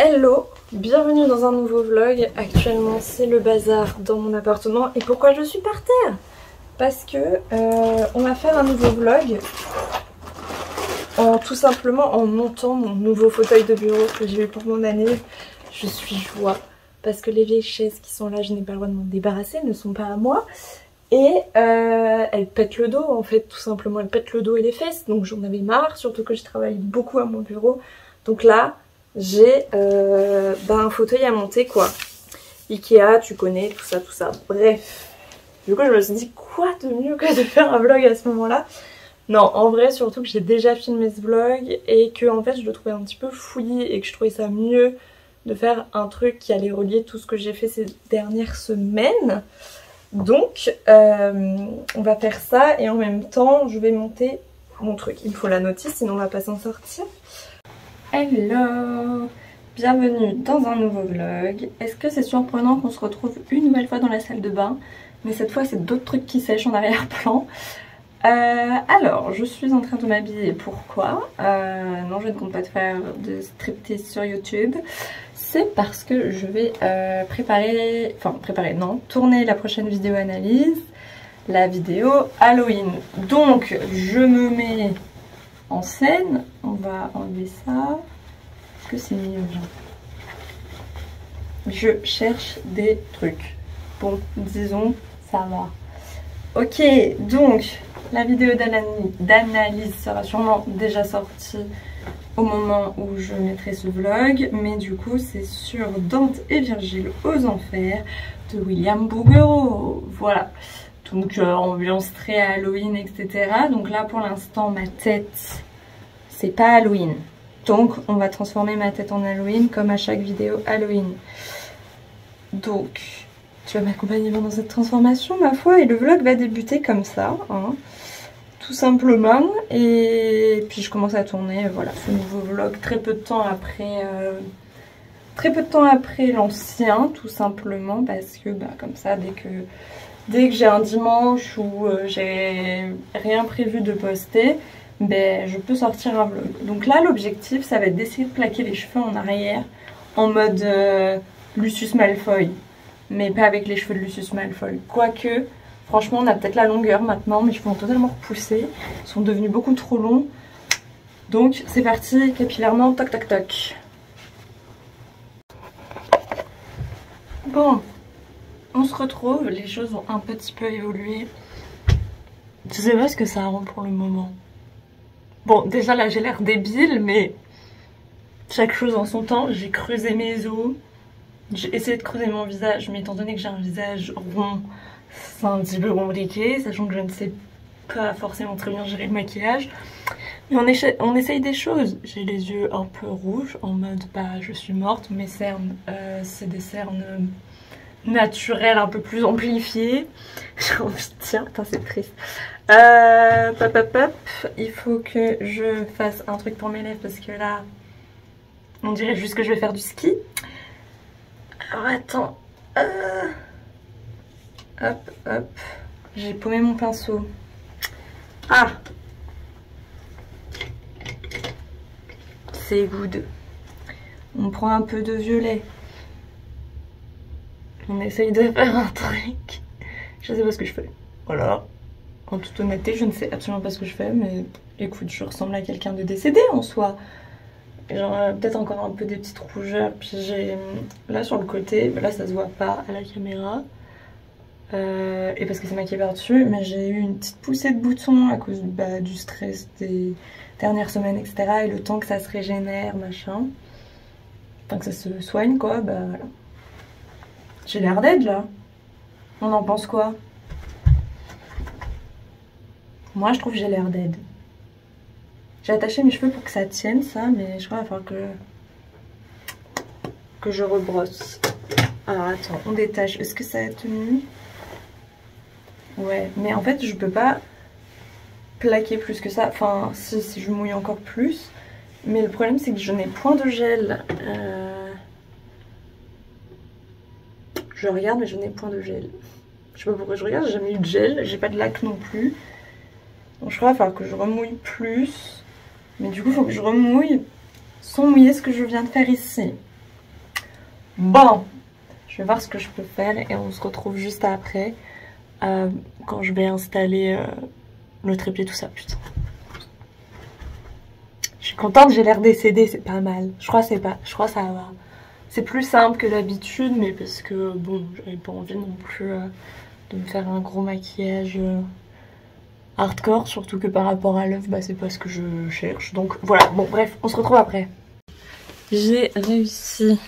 Hello, bienvenue dans un nouveau vlog. Actuellement c'est le bazar dans mon appartement. Et pourquoi je suis par terre? Parce que on va faire un nouveau vlog tout simplement en montant mon nouveau fauteuil de bureau que j'ai eu pour mon année. Je suis joie parce que les vieilles chaises qui sont là, je n'ai pas le droit de m'en débarrasser, elles ne sont pas à moi. Et elles pètent le dos en fait, tout simplement, elles pètent le dos et les fesses. Donc j'en avais marre, surtout que je travaille beaucoup à mon bureau. Donc là j'ai un fauteuil à monter quoi. Ikea, tu connais, tout ça, tout ça. Bref. Du coup je me suis dit quoi de mieux que de faire un vlog à ce moment-là. Non, en vrai, surtout que j'ai déjà filmé ce vlog et que en fait je le trouvais un petit peu fouillis et que je trouvais ça mieux de faire un truc qui allait relier tout ce que j'ai fait ces dernières semaines. Donc on va faire ça et en même temps je vais monter mon truc. Il faut la notice sinon on va pas s'en sortir. Hello, bienvenue dans un nouveau vlog. Est-ce que c'est surprenant qu'on se retrouve une nouvelle fois dans la salle de bain? Mais cette fois c'est d'autres trucs qui sèchent en arrière-plan. Alors je suis en train de m'habiller. Pourquoi? Non, je ne compte pas de faire de striptease sur YouTube. C'est parce que je vais tourner la prochaine vidéo analyse, la vidéo Halloween. Donc je me mets en scène, on va enlever ça. Est-ce que c'est mieux? Je cherche des trucs. Bon, disons, ça va. Ok, donc la vidéo d'analyse sera sûrement déjà sortie au moment où je mettrai ce vlog, mais du coup c'est sur Dante et Virgile aux enfers de William Bouguereau. Voilà, donc ambiance très Halloween, etc. Donc là pour l'instant ma tête c'est pas Halloween, donc on va transformer ma tête en Halloween comme à chaque vidéo Halloween. Donc tu vas m'accompagner dans cette transformation ma foi, et le vlog va débuter comme ça hein. Tout simplement, et puis je commence à tourner voilà ce nouveau vlog très peu de temps après l'ancien, tout simplement parce que comme ça dès que j'ai un dimanche où j'ai rien prévu de poster, je peux sortir un vlog. Donc là l'objectif ça va être d'essayer de plaquer les cheveux en arrière en mode Lucius Malfoy, mais pas avec les cheveux de Lucius Malfoy, quoique. Franchement, on a peut-être la longueur maintenant, mes cheveux ont totalement repoussé. Ils sont devenus beaucoup trop longs. Donc, c'est parti, capillairement, toc toc toc. Bon, on se retrouve. Les choses ont un petit peu évolué. Je sais pas ce que ça rend pour le moment. Bon, déjà là, j'ai l'air débile, mais chaque chose en son temps. J'ai creusé mes os. J'ai essayé de creuser mon visage, mais étant donné que j'ai un visage rond, c'est un petit peu compliqué, sachant que je ne sais pas forcément très bien gérer le maquillage. Mais on essaye des choses. J'ai les yeux un peu rouges, en mode je suis morte. Mes cernes, c'est des cernes naturelles un peu plus amplifiées. J'ai envie de dire, putain c'est triste. Il faut que je fasse un truc pour mes lèvres parce que là, on dirait juste que je vais faire du ski. Alors attends. Hop, hop. J'ai paumé mon pinceau. Ah! C'est good. On prend un peu de violet. On essaye de faire un truc. Je sais pas ce que je fais. Voilà. En toute honnêteté, je ne sais absolument pas ce que je fais, mais écoute, je ressemble à quelqu'un de décédé en soi. Genre peut-être encore un peu des petites rougeurs. Puis j'ai là sur le côté, là ça se voit pas à la caméra. Et parce que c'est maquillé par-dessus, mais j'ai eu une petite poussée de boutons à cause du stress des dernières semaines, etc. Et le temps que ça se régénère, machin. Enfin que ça se soigne quoi, voilà. J'ai l'air dead là. On en pense quoi? Moi je trouve que j'ai l'air dead. J'ai attaché mes cheveux pour que ça tienne ça, mais je crois qu'il va falloir que je rebrosse. Alors attends, on détache. Est-ce que ça a tenu? Ouais, mais en fait je peux pas plaquer plus que ça. Enfin, si je mouille encore plus. Mais le problème c'est que je n'ai point de gel. Je regarde mais je n'ai point de gel. Je sais pas pourquoi je regarde, j'ai jamais eu de gel. J'ai pas de lac non plus. Donc je crois qu'il va falloir que je remouille plus. Mais du coup il faut que je remouille sans mouiller ce que je viens de faire ici. Bon, je vais voir ce que je peux faire et on se retrouve juste après quand je vais installer le trépied, tout ça. Putain. Je suis contente, j'ai l'air décédée, c'est pas mal. Je crois que ça va. C'est plus simple que d'habitude, mais parce que bon, j'avais pas envie non plus de me faire un gros maquillage hardcore, surtout que par rapport à l'œuf, bah c'est pas ce que je cherche. Donc voilà, bon bref, on se retrouve après. J'ai réussi.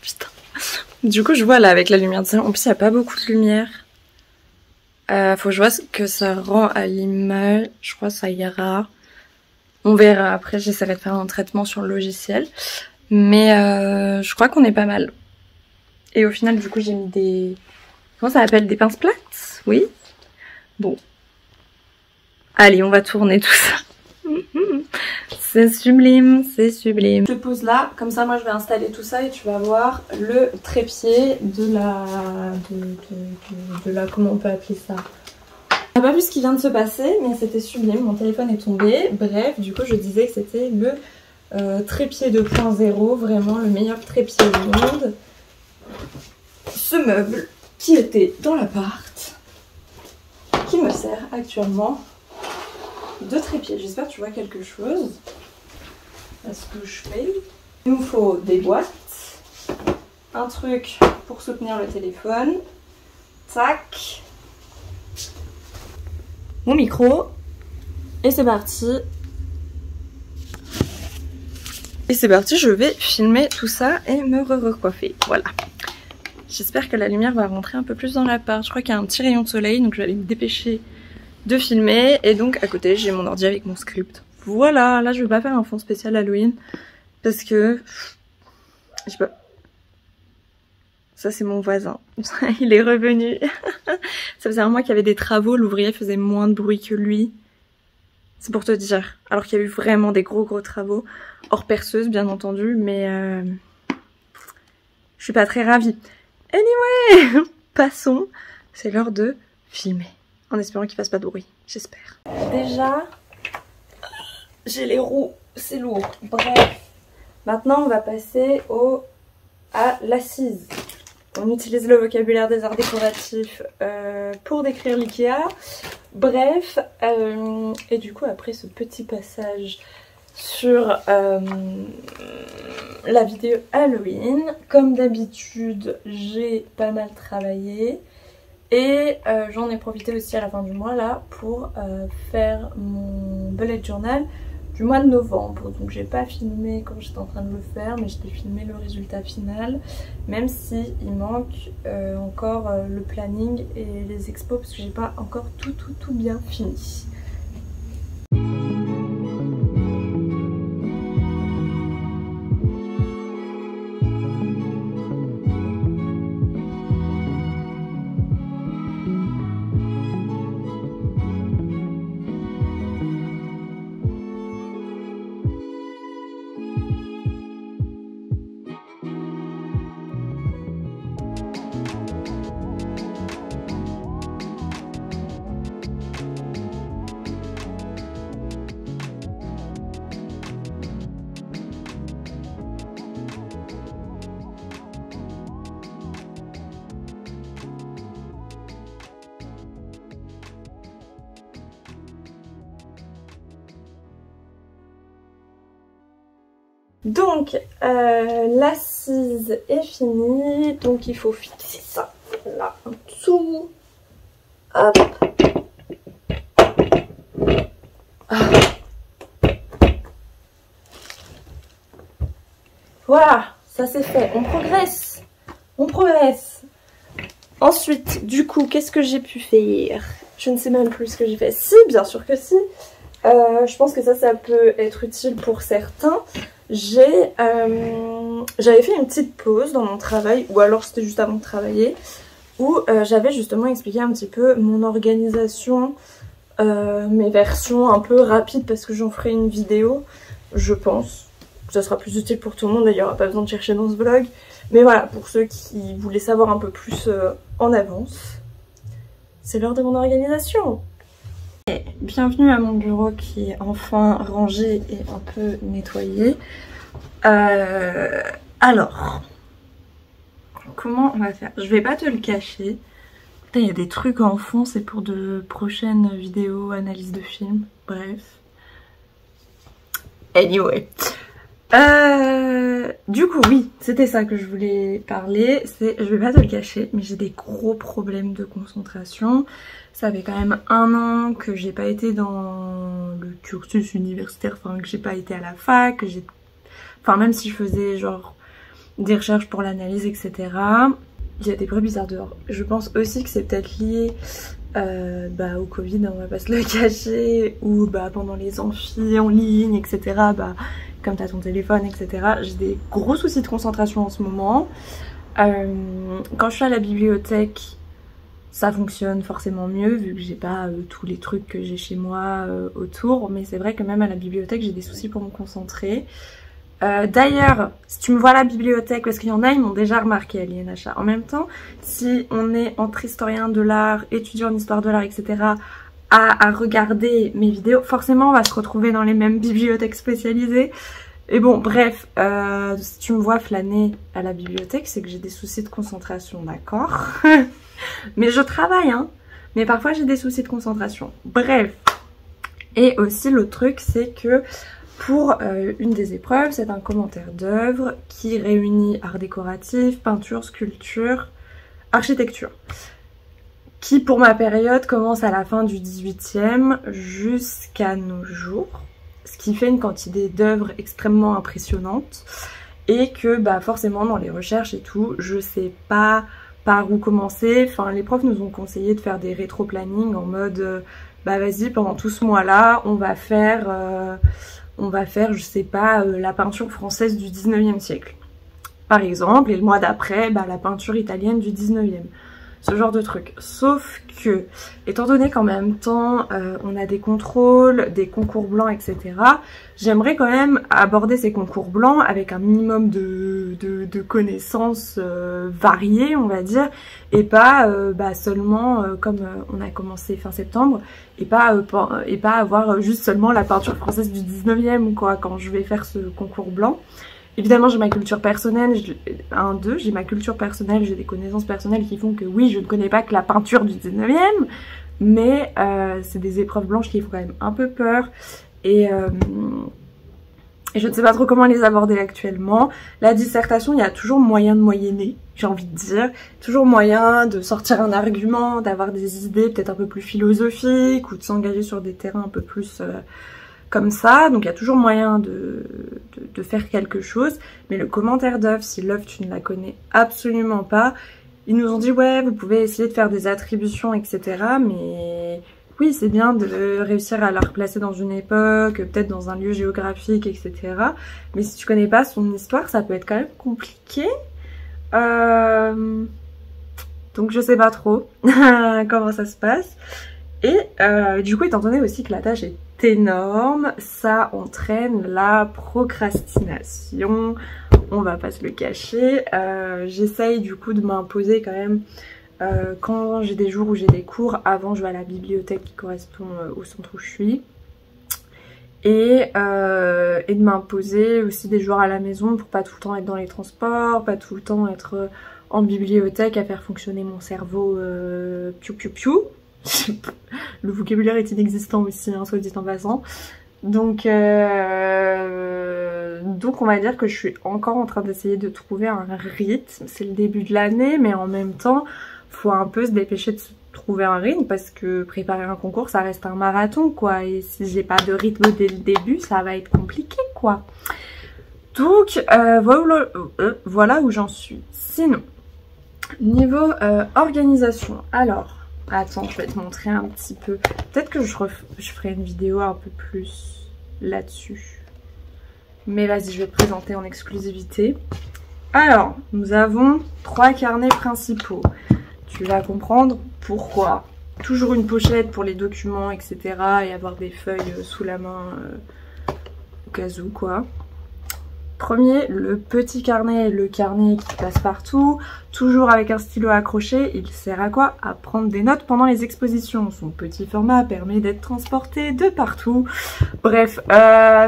Putain. Du coup je vois là avec la lumière de ça, en plus il n'y a pas beaucoup de lumière. Faut que je vois ce que ça rend à l'image, je crois que ça ira. On verra après, j'essaierai de faire un traitement sur le logiciel. Mais je crois qu'on est pas mal. Et au final du coup j'ai mis des... Comment ça s'appelle? Des pinces plates? Oui. Bon. Allez, on va tourner tout ça. C'est sublime, c'est sublime. Je te pose là, comme ça moi je vais installer tout ça et tu vas voir le trépied de la... de la... comment on peut appeler ça? On n'a pas vu ce qui vient de se passer, mais c'était sublime, mon téléphone est tombé. Bref, du coup je disais que c'était le trépied 2.0, vraiment le meilleur trépied du monde. Ce meuble qui était dans l'appart, qui me sert actuellement de trépied. J'espère que tu vois quelque chose à ce que je fais. Il nous faut des boîtes, un truc pour soutenir le téléphone, tac, mon micro, et c'est parti. Et c'est parti, je vais filmer tout ça et me recoiffer. Voilà. J'espère que la lumière va rentrer un peu plus dans l'appart. Je crois qu'il y a un petit rayon de soleil, donc je vais aller me dépêcher de filmer. Et donc à côté, j'ai mon ordi avec mon script. Voilà, là je vais pas faire un fond spécial Halloween. Parce que... je sais pas... Ça c'est mon voisin. Il est revenu. Ça faisait un mois qu'il y avait des travaux, l'ouvrier faisait moins de bruit que lui. C'est pour te dire. Alors qu'il y a eu vraiment des gros travaux. Hors perceuse bien entendu, mais je suis pas très ravie. Anyway, passons. C'est l'heure de filmer. En espérant qu'il fasse pas de bruit, j'espère. Déjà, j'ai les roues, c'est lourd. Bref, maintenant on va passer à l'assise. On utilise le vocabulaire des arts décoratifs pour décrire l'IKEA. Bref, et du coup après ce petit passage sur la vidéo Halloween, comme d'habitude j'ai pas mal travaillé et j'en ai profité aussi à la fin du mois là pour faire mon bullet journal du mois de novembre. Donc j'ai pas filmé quand j'étais en train de le faire, mais je t'ai filmé le résultat final, même si il manque encore le planning et les expos parce que j'ai pas encore tout bien fini. Donc l'assise est finie, donc il faut fixer ça là en dessous. Hop. Voilà, ça c'est fait, on progresse, on progresse. Ensuite, du coup, qu'est-ce que j'ai pu faire? Je ne sais même plus ce que j'ai fait. Si, bien sûr que si. Je pense que ça peut être utile pour certains. J'avais fait une petite pause dans mon travail, ou alors c'était juste avant de travailler, où j'avais justement expliqué un petit peu mon organisation, mes versions un peu rapides, parce que j'en ferai une vidéo, je pense. Ça sera plus utile pour tout le monde, d'ailleurs, il n'y aura pas besoin de chercher dans ce vlog. Mais voilà, pour ceux qui voulaient savoir un peu plus en avance, c'est l'heure de mon organisation. Et bienvenue à mon bureau qui est enfin rangé et un peu nettoyé. Alors, comment on va faire? Je vais pas te le cacher. Il y a des trucs en fond, c'est pour de prochaines vidéos, analyse de films, bref. Anyway. Du coup, oui, c'était ça que je voulais parler. Je vais pas te le cacher, mais j'ai des gros problèmes de concentration. Ça fait quand même 1 an que j'ai pas été dans le cursus universitaire, enfin que j'ai pas été à la fac, enfin même si je faisais genre des recherches pour l'analyse, etc. Il y a des bruits bizarres dehors. Je pense aussi que c'est peut-être lié au Covid, on va pas se le cacher, ou pendant les amphis en ligne, etc. Comme t'as ton téléphone, etc. J'ai des gros soucis de concentration en ce moment. Quand je suis à la bibliothèque, ça fonctionne forcément mieux vu que j'ai pas tous les trucs que j'ai chez moi autour. Mais c'est vrai que même à la bibliothèque, j'ai des soucis pour me concentrer. D'ailleurs, si tu me vois à la bibliothèque, parce qu'il y en a, ils m'ont déjà remarqué à l'INHA. En même temps, si on est entre historien de l'art, étudiant en histoire de l'art, etc., à regarder mes vidéos, forcément on va se retrouver dans les mêmes bibliothèques spécialisées. Et bon, bref, si tu me vois flâner à la bibliothèque, c'est que j'ai des soucis de concentration, d'accord? Mais je travaille, hein. Mais parfois j'ai des soucis de concentration. Bref. Et aussi l'autre truc, c'est que pour une des épreuves, c'est un commentaire d'œuvre qui réunit art décoratif, peinture, sculpture, architecture. Qui pour ma période commence à la fin du 18e jusqu'à nos jours. Ce qui fait une quantité d'œuvres extrêmement impressionnante. Et que forcément dans les recherches et tout, je sais pas par où commencer. Enfin les profs nous ont conseillé de faire des rétro-planning en mode vas-y pendant tout ce mois-là on va faire je sais pas la peinture française du 19e siècle. Par exemple, et le mois d'après, la peinture italienne du 19e. Ce genre de truc. Sauf que, étant donné qu'en même temps, on a des contrôles, des concours blancs, etc., j'aimerais quand même aborder ces concours blancs avec un minimum de connaissances variées, on va dire, et pas seulement, comme on a commencé fin septembre, et pas avoir juste seulement la peinture française du 19e, quoi, quand je vais faire ce concours blanc. Évidemment, j'ai ma culture personnelle, j'ai ma culture personnelle, j'ai des connaissances personnelles qui font que oui, je ne connais pas que la peinture du 19e, mais c'est des épreuves blanches qui font quand même un peu peur, et je ne sais pas trop comment les aborder actuellement. La dissertation, il y a toujours moyen de moyenner, j'ai envie de dire, toujours moyen de sortir un argument, d'avoir des idées peut-être un peu plus philosophiques, ou de s'engager sur des terrains un peu plus comme ça, donc il y a toujours moyen de faire quelque chose. Mais le commentaire d'œuvre, si l'œuvre tu ne la connais absolument pas, ils nous ont dit ouais vous pouvez essayer de faire des attributions, etc. Mais oui, c'est bien de réussir à la replacer dans une époque, peut-être dans un lieu géographique, etc. Mais si tu connais pas son histoire, ça peut être quand même compliqué. Donc je sais pas trop comment ça se passe. Et du coup, étant donné aussi que la tâche est énorme, ça entraîne la procrastination, on va pas se le cacher. J'essaye du coup de m'imposer quand même quand j'ai des jours où j'ai des cours, avant je vais à la bibliothèque qui correspond au centre où je suis, et de m'imposer aussi des jours à la maison pour pas tout le temps être dans les transports, pas tout le temps être en bibliothèque à faire fonctionner mon cerveau piou piou piou. Le vocabulaire est inexistant aussi, hein, soit dit en passant. Donc on va dire que je suis encore en train d'essayer de trouver un rythme. C'est le début de l'année, mais en même temps, faut un peu se dépêcher de trouver un rythme parce que préparer un concours, ça reste un marathon, quoi. Et si j'ai pas de rythme dès le début, ça va être compliqué, quoi. Donc voilà où j'en suis. Sinon, niveau organisation, alors... Attends, je vais te montrer un petit peu. Peut-être que je ferai une vidéo un peu plus là-dessus. Mais vas-y, je vais te présenter en exclusivité. Alors, nous avons 3 carnets principaux. Tu vas comprendre pourquoi. Toujours une pochette pour les documents, etc. Et avoir des feuilles sous la main au cas où, quoi. Premier, le petit carnet, le carnet qui passe partout, toujours avec un stylo accroché. Il sert à quoi? À prendre des notes pendant les expositions. Son petit format permet d'être transporté de partout. Bref,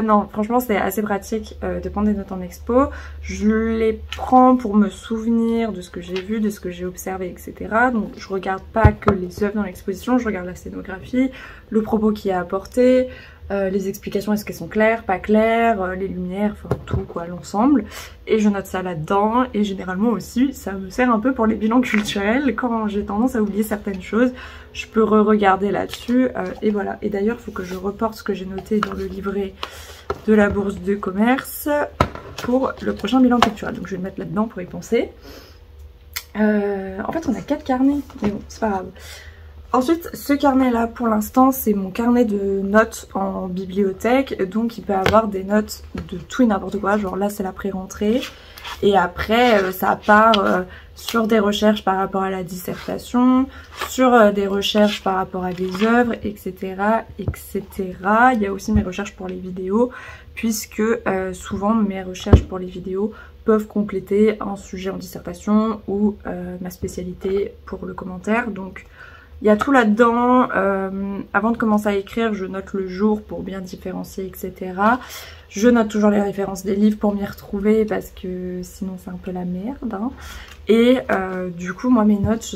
non, franchement c'est assez pratique de prendre des notes en expo. Je les prends pour me souvenir de ce que j'ai vu, de ce que j'ai observé, etc. Donc je regarde pas que les œuvres dans l'exposition, je regarde la scénographie, le propos qui est apporté, les explications, est-ce qu'elles sont claires, pas claires, les lumières, enfin tout quoi, l'ensemble. Et je note ça là-dedans, et généralement aussi ça me sert un peu pour les bilans culturels. Quand j'ai tendance à oublier certaines choses, je peux re-regarder là-dessus, et voilà. Et d'ailleurs il faut que je reporte ce que j'ai noté dans le livret de la bourse de commerce pour le prochain bilan culturel, donc je vais le mettre là-dedans pour y penser. En fait on a 4 carnets, mais bon c'est pas grave. Ensuite, ce carnet-là, pour l'instant, c'est mon carnet de notes en bibliothèque. Donc, il peut avoir des notes de tout et n'importe quoi. Genre là, c'est la pré-rentrée. Et après, ça part sur des recherches par rapport à la dissertation, sur des recherches par rapport à des œuvres, etc., etc. Il y a aussi mes recherches pour les vidéos, puisque souvent, mes recherches pour les vidéos peuvent compléter un sujet en dissertation ou ma spécialité pour le commentaire. Donc, il y a tout là-dedans. Avant de commencer à écrire, je note le jour pour bien différencier, etc. Je note toujours les références des livres pour m'y retrouver parce que sinon c'est un peu la merde, hein. Et du coup, moi mes notes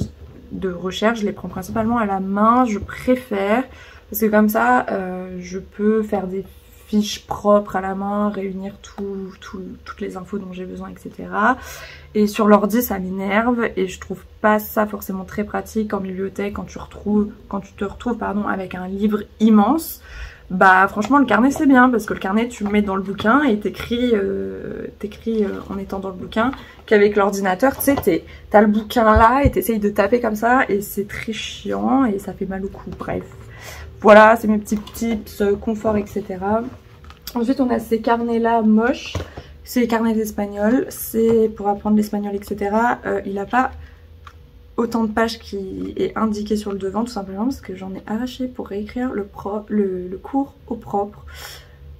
de recherche, je les prends principalement à la main. Je préfère parce que comme ça, je peux faire des fiches propres à la main, réunir toutes les infos dont j'ai besoin, etc. Et sur l'ordi ça m'énerve et je trouve pas ça forcément très pratique en bibliothèque quand tu te retrouves avec un livre immense. Bah franchement le carnet c'est bien parce que le carnet tu le mets dans le bouquin et t'écris en étant dans le bouquin, qu'avec l'ordinateur tu sais t'as le bouquin là et t'essayes de taper comme ça et c'est très chiant et ça fait mal au cou. Bref, voilà, c'est mes petits tips confort, etc. Ensuite on a ces carnets là moches. C'est les carnets d'espagnol, c'est pour apprendre l'espagnol, etc. Il n'a pas autant de pages qui est indiqué sur le devant, tout simplement parce que j'en ai arraché pour réécrire le cours au propre.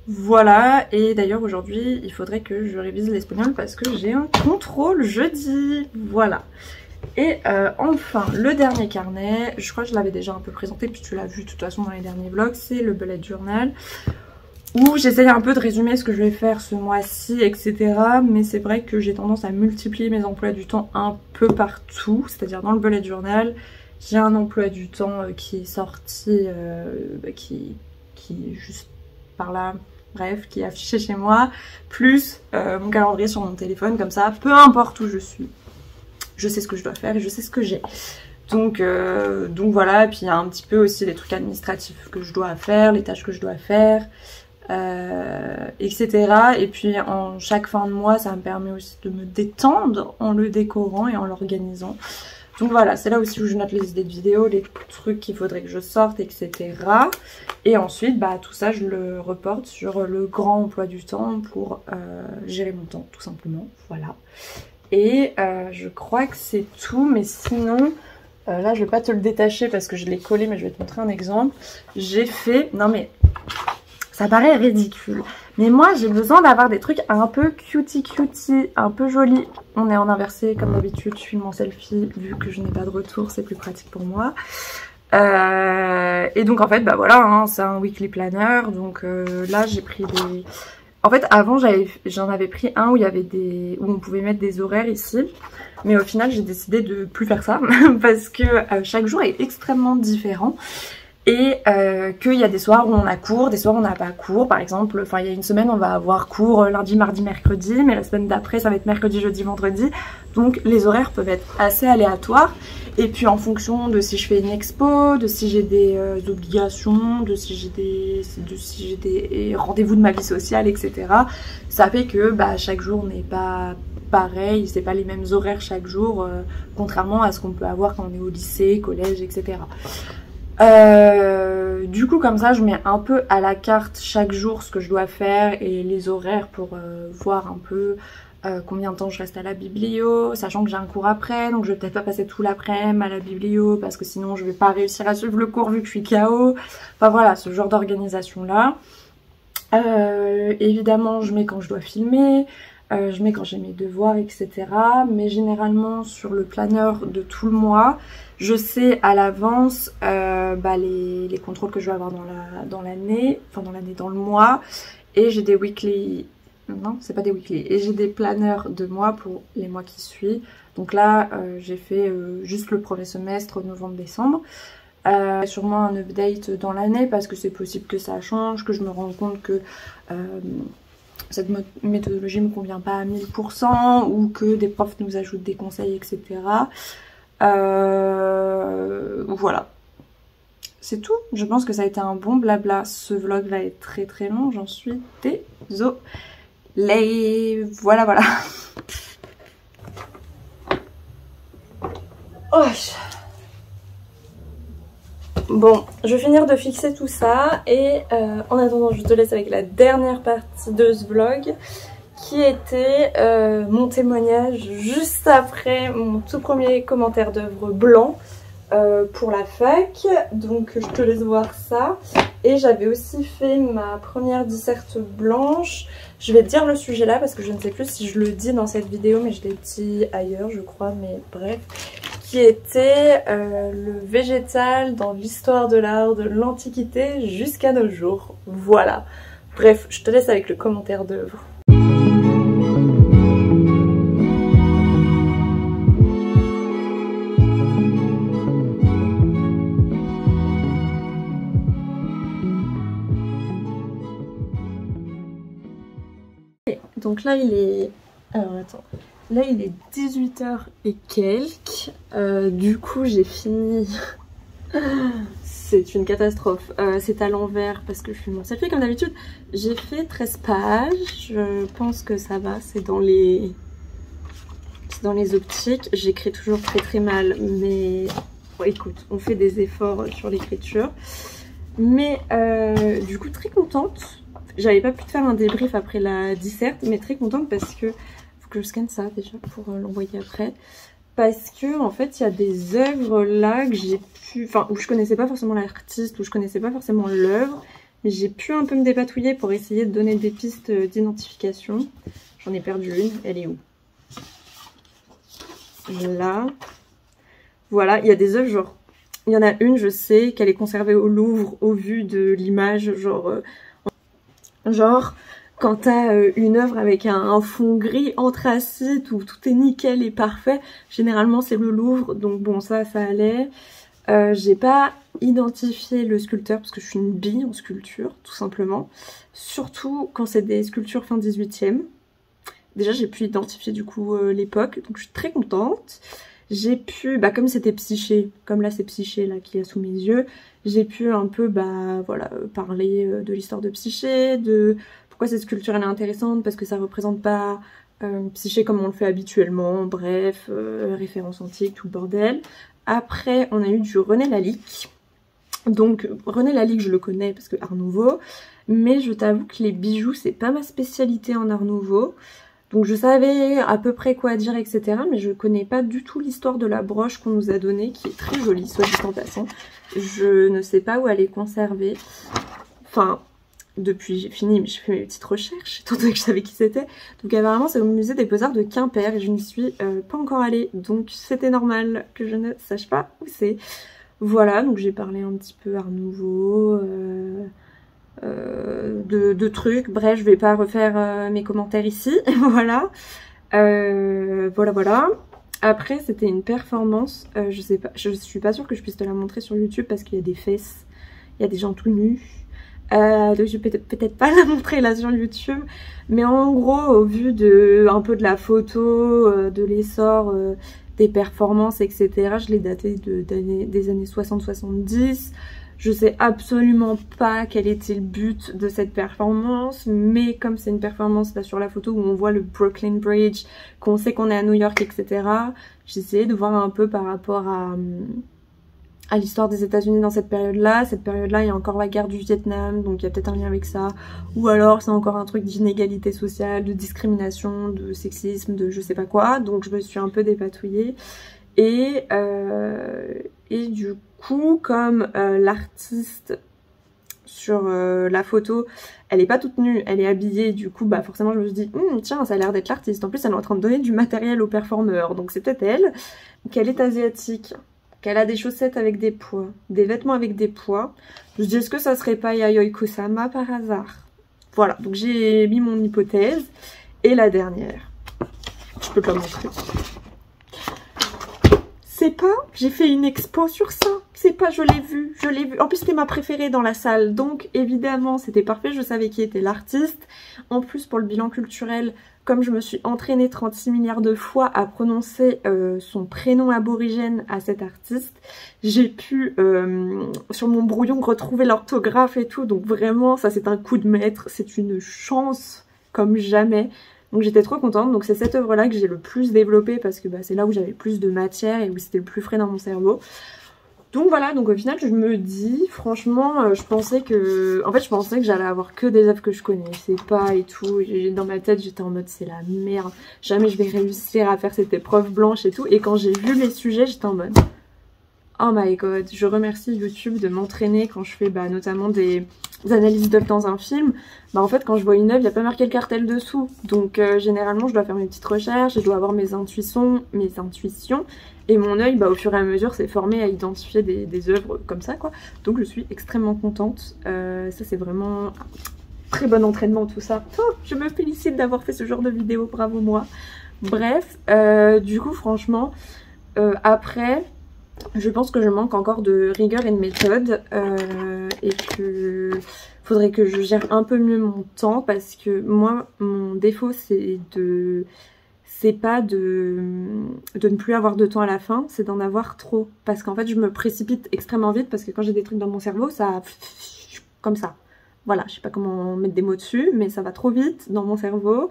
Voilà, et d'ailleurs aujourd'hui, il faudrait que je révise l'espagnol parce que j'ai un contrôle jeudi. Voilà. Et enfin, le dernier carnet, je crois que je l'avais déjà un peu présenté, puis tu l'as vu de toute façon dans les derniers vlogs, c'est le bullet journal. Où j'essaye un peu de résumer ce que je vais faire ce mois-ci, etc. Mais c'est vrai que j'ai tendance à multiplier mes emplois du temps un peu partout. C'est-à-dire dans le bullet journal, j'ai un emploi du temps qui est sorti, qui est juste par là, bref, qui est affiché chez moi. Plus mon calendrier sur mon téléphone, comme ça, peu importe où je suis. Je sais ce que je dois faire et je sais ce que j'ai. Donc voilà, et puis il y a un petit peu aussi les trucs administratifs que je dois faire, les tâches que je dois faire. Etc. Et puis en chaque fin de mois ça me permet aussi de me détendre en le décorant et en l'organisant. Donc voilà, c'est là aussi où je note les idées de vidéos, les trucs qu'il faudrait que je sorte, etc. Et ensuite bah tout ça je le reporte sur le grand emploi du temps pour gérer mon temps tout simplement. Voilà. Et je crois que c'est tout, mais sinon là je vais pas te le détacher parce que je l'ai collé, mais je vais te montrer un exemple. J'ai fait, non mais ça paraît ridicule, mais moi j'ai besoin d'avoir des trucs un peu cutie, un peu jolis. On est en inversé comme d'habitude, je filme mon selfie vu que je n'ai pas de retour, c'est plus pratique pour moi. Et donc en fait bah voilà, hein, c'est un weekly planner, donc là j'ai pris des... En fait avant j'en avais pris un où il y avait où on pouvait mettre des horaires ici. Mais au final j'ai décidé de plus faire ça parce que chaque jour est extrêmement différent. Et qu'il y a des soirs où on a cours, des soirs où on n'a pas cours. Par exemple, enfin il y a une semaine on va avoir cours lundi, mardi, mercredi, mais la semaine d'après ça va être mercredi, jeudi, vendredi. Donc les horaires peuvent être assez aléatoires. Et puis en fonction de si je fais une expo, de si j'ai des obligations, de si j'ai des rendez-vous de ma vie sociale, etc. Ça fait que bah, chaque jour n'est pas pareil, c'est pas les mêmes horaires chaque jour, contrairement à ce qu'on peut avoir quand on est au lycée, collège, etc. Du coup comme ça je mets un peu à la carte chaque jour ce que je dois faire et les horaires pour voir un peu combien de temps je reste à la biblio, sachant que j'ai un cours après, donc je vais peut-être pas passer tout l'après-midi à la biblio parce que sinon je vais pas réussir à suivre le cours vu que je suis KO. Enfin voilà, ce genre d'organisation là. Évidemment je mets quand je dois filmer, je mets quand j'ai mes devoirs, etc. Mais généralement sur le planeur de tout le mois, je sais à l'avance les contrôles que je vais avoir dans l'année, enfin dans le mois. Et j'ai des weekly, non c'est pas des weekly, et j'ai des planeurs de mois pour les mois qui suivent. Donc là j'ai fait juste le premier semestre, novembre-décembre. Sûrement un update dans l'année parce que c'est possible que ça change, que je me rende compte que cette méthodologie me convient pas à 1000% ou que des profs nous ajoutent des conseils, etc. Voilà. C'est tout. Je pense que ça a été un bon blabla. Ce vlog va être très très long, j'en suis désolée. Voilà. Oh. Bon, je vais finir de fixer tout ça et en attendant je te laisse avec la dernière partie de ce vlog qui était mon témoignage juste après mon tout premier commentaire d'œuvre blanc pour la fac. Donc je te laisse voir ça. Et j'avais aussi fait ma première disserte blanche. Je vais te dire le sujet là parce que je ne sais plus si je le dis dans cette vidéo, mais je l'ai dit ailleurs je crois, mais bref. Qui était le végétal dans l'histoire de l'art de l'Antiquité jusqu'à nos jours. Voilà. Bref, je te laisse avec le commentaire d'œuvre. Donc là il est... Alors attends. Là il est 18h et quelques. Du coup j'ai fini... C'est une catastrophe. C'est à l'envers parce que je suis mon selfie comme d'habitude. J'ai fait 13 pages. Je pense que ça va. C'est dans les optiques. J'écris toujours très très mal. Mais bon, écoute, on fait des efforts sur l'écriture. Mais du coup très contente. J'avais pas pu te faire un débrief après la disserte. Mais très contente parce que... Faut que je scanne ça déjà pour l'envoyer après. Parce que en fait il y a des œuvres là que j'ai pu... Enfin où je connaissais pas forcément l'artiste, où je connaissais pas forcément l'œuvre. Mais j'ai pu un peu me dépatouiller pour essayer de donner des pistes d'identification. J'en ai perdu une, elle est où? Là. Voilà, il y a des œuvres genre... Il y en a une, je sais qu'elle est conservée au Louvre au vu de l'image, genre quand t'as une œuvre avec un fond gris anthracite où tout est nickel et parfait, généralement c'est le Louvre, donc bon ça allait. J'ai pas identifié le sculpteur parce que je suis une bille en sculpture, tout simplement. Surtout quand c'est des sculptures fin 18e. Déjà j'ai pu identifier du coup l'époque, donc je suis très contente. J'ai pu, comme c'était Psyché, comme là c'est Psyché là qui est sous mes yeux, j'ai pu un peu voilà, parler de l'histoire de Psyché, de pourquoi cette sculpture elle est intéressante, parce que ça représente pas Psyché comme on le fait habituellement, bref, référence antique, tout le bordel. Après on a eu du René Lalique, donc René Lalique je le connais parce que Art Nouveau, mais je t'avoue que les bijoux c'est pas ma spécialité en Art Nouveau. Donc je savais à peu près quoi dire, etc. Mais je connais pas du tout l'histoire de la broche qu'on nous a donnée, qui est très jolie, soit dit en passant. Je ne sais pas où elle est conservée. Enfin, depuis j'ai fini, mais j'ai fait mes petites recherches, étant donné que je savais qui c'était. Donc apparemment c'est au musée des Beaux-Arts de Quimper, et je n'y suis pas encore allée. Donc c'était normal que je ne sache pas où c'est. Voilà, donc j'ai parlé un petit peu Art Nouveau... de trucs, bref je vais pas refaire mes commentaires ici. Voilà. Voilà. Après c'était une performance, je sais pas, je suis pas sûre que je puisse te la montrer sur YouTube parce qu'il y a des fesses, il y a des gens tout nus, donc je vais peut-être pas la montrer là sur YouTube, mais en gros au vu de un peu de la photo, de l'essor des performances, etc. je l'ai daté des années 60-70. Je sais absolument pas quel était le but de cette performance, mais comme c'est une performance là sur la photo où on voit le Brooklyn Bridge, qu'on sait qu'on est à New York, etc. J'ai essayé de voir un peu par rapport à l'histoire des États-Unis dans cette période-là. Cette période-là, il y a encore la guerre du Vietnam, donc il y a peut-être un lien avec ça. Ou alors c'est encore un truc d'inégalité sociale, de discrimination, de sexisme, de je sais pas quoi. Donc je me suis un peu dépatouillée. Et du coup, comme l'artiste sur la photo, elle est pas toute nue, elle est habillée, du coup bah forcément je me suis dit tiens ça a l'air d'être l'artiste, en plus elle est en train de donner du matériel au performeur, donc c'est peut-être elle, qu'elle est asiatique, qu'elle a des chaussettes avec des pois, des vêtements avec des pois. Je me dis est-ce que ça serait pas Yayoi Kusama par hasard? Voilà, donc j'ai mis mon hypothèse. Et la dernière, je peux pas montrer. C'est pas, j'ai fait une expo sur ça, c'est pas, je l'ai vu. En plus c'était ma préférée dans la salle, donc évidemment c'était parfait, je savais qui était l'artiste. En plus pour le bilan culturel, comme je me suis entraînée 36 milliards de fois à prononcer son prénom aborigène à cet artiste, j'ai pu sur mon brouillon retrouver l'orthographe et tout, donc vraiment ça c'est un coup de maître, c'est une chance comme jamais. Donc j'étais trop contente, donc c'est cette œuvre là que j'ai le plus développée parce que bah, c'est là où j'avais le plus de matière et où c'était le plus frais dans mon cerveau. Donc voilà, donc au final je me dis, franchement, je pensais que j'allais avoir que des œuvres que je connaissais pas et tout. Et dans ma tête j'étais en mode c'est la merde, jamais je vais réussir à faire cette épreuve blanche et tout. Et quand j'ai vu les sujets j'étais en mode oh my god, je remercie YouTube de m'entraîner quand je fais bah, notamment des analyses d'œuvres dans un film. Bah en fait quand je vois une œuvre, il n'y a pas marqué le cartel dessous. Donc généralement je dois faire mes petites recherches, je dois avoir mes intuitions. Et mon œil, bah, au fur et à mesure, s'est formé à identifier des œuvres comme ça, quoi. Donc je suis extrêmement contente. Ça c'est vraiment un très bon entraînement tout ça. Oh, je me félicite d'avoir fait ce genre de vidéo, bravo moi. Bref, du coup franchement, après... je pense que je manque encore de rigueur et de méthode et que faudrait que je gère un peu mieux mon temps parce que moi mon défaut c'est pas de ne plus avoir de temps à la fin, c'est d'en avoir trop parce qu'en fait je me précipite extrêmement vite parce que quand j'ai des trucs dans mon cerveau ça comme ça. Voilà, je sais pas comment mettre des mots dessus, mais ça va trop vite dans mon cerveau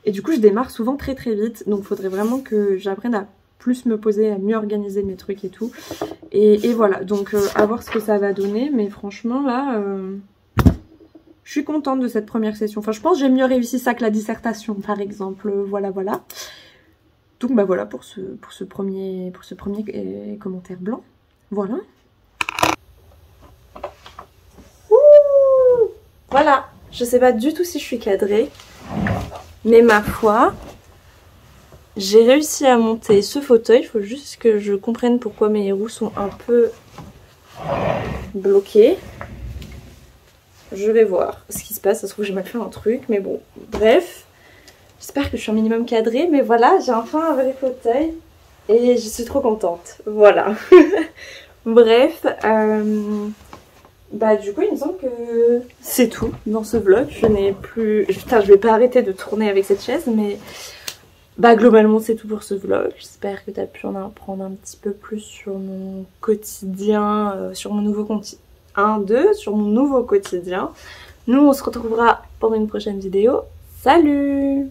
et du coup je démarre souvent très très vite, donc faudrait vraiment que j'apprenne à plus me poser, à mieux organiser mes trucs et tout. Et voilà, donc à voir ce que ça va donner. Mais franchement, là, je suis contente de cette première session. Enfin, je pense que j'ai mieux réussi ça que la dissertation, par exemple. Voilà, voilà. Donc, bah voilà pour ce premier commentaire blanc. Voilà. Ouh, voilà. Je sais pas du tout si je suis cadrée. Mais ma foi... j'ai réussi à monter ce fauteuil, il faut juste que je comprenne pourquoi mes roues sont un peu bloquées. Je vais voir ce qui se passe, ça se trouve j'ai mal fait un truc, mais bon, bref. J'espère que je suis un minimum cadrée, mais voilà, j'ai enfin un vrai fauteuil et je suis trop contente, voilà. Bref, bah du coup il me semble que c'est tout dans ce vlog, je n'ai plus... Putain, je vais pas arrêter de tourner avec cette chaise, mais... bah globalement c'est tout pour ce vlog, j'espère que tu as pu en apprendre un petit peu plus sur mon quotidien, sur mon nouveau sur mon nouveau quotidien. Nous on se retrouvera pour une prochaine vidéo, salut!